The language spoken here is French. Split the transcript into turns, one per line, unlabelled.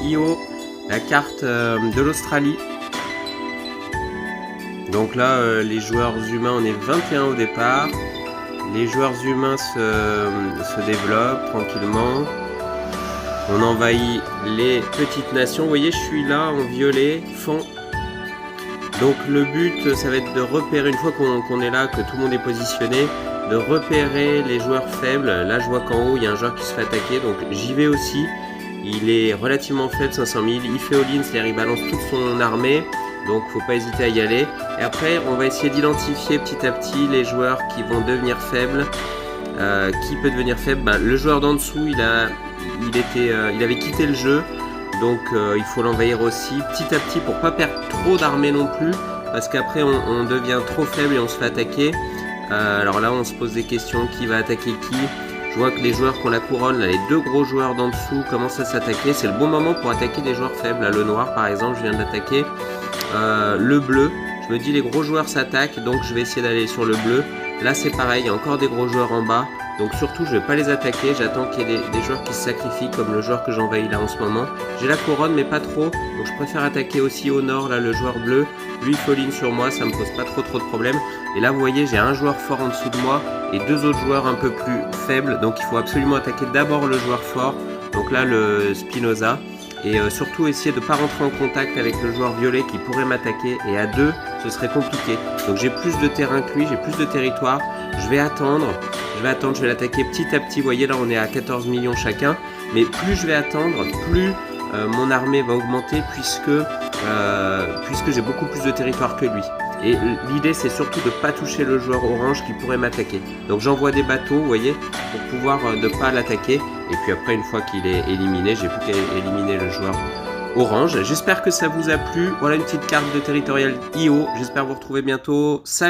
IO, la carte de l'Australie. Donc là, les joueurs humains, on est 21 au départ. Les joueurs humains se développent tranquillement. On envahit les petites nations. Vous voyez, je suis là en violet, fond. Donc le but, ça va être de repérer, une fois qu'on est là, que tout le monde est positionné, de repérer les joueurs faibles. Là, je vois qu'en haut, il y a un joueur qui se fait attaquer, donc j'y vais aussi. Il est relativement faible, 500 000. Il fait all-in, c'est-à-dire il balance toute son armée. Donc faut pas hésiter à y aller. Et après, on va essayer d'identifier petit à petit les joueurs qui vont devenir faibles. Qui peut devenir faible? Le joueur d'en dessous, il avait quitté le jeu. Donc il faut l'envahir aussi petit à petit pour pas perdre trop d'armée non plus. Parce qu'après on devient trop faible et on se fait attaquer. Alors là on se pose des questions, qui va attaquer qui? Je vois que les joueurs qui ont la couronne, là, les deux gros joueurs d'en dessous commencent à s'attaquer. C'est le bon moment pour attaquer des joueurs faibles. Là, le noir par exemple, je viens d'attaquer. Le bleu, je me dis les gros joueurs s'attaquent, donc je vais essayer d'aller sur le bleu. Là c'est pareil, il y a encore des gros joueurs en bas. Donc surtout je vais pas les attaquer, j'attends qu'il y ait des joueurs qui se sacrifient comme le joueur que j'envahis là en ce moment. J'ai la couronne mais pas trop, donc je préfère attaquer aussi au nord là le joueur bleu. Lui il fall-in sur moi, ça me pose pas trop de problèmes. Et là vous voyez j'ai un joueur fort en dessous de moi et deux autres joueurs un peu plus faibles. Donc il faut absolument attaquer d'abord le joueur fort, donc là le Spinoza. Et surtout essayer de ne pas rentrer en contact avec le joueur violet qui pourrait m'attaquer, et à deux ce serait compliqué. Donc j'ai plus de terrain que lui, j'ai plus de territoire, je vais attendre, je vais l'attaquer petit à petit. Vous voyez là on est à 14 millions chacun, mais plus je vais attendre, plus mon armée va augmenter puisque j'ai beaucoup plus de territoire que lui. Et l'idée c'est surtout de ne pas toucher le joueur orange qui pourrait m'attaquer. Donc j'envoie des bateaux, vous voyez, pour pouvoir ne pas l'attaquer. Et puis après une fois qu'il est éliminé, j'ai plus qu'à éliminer le joueur orange. J'espère que ça vous a plu. Voilà une petite carte de Territorial IO. J'espère vous retrouver bientôt. Salut!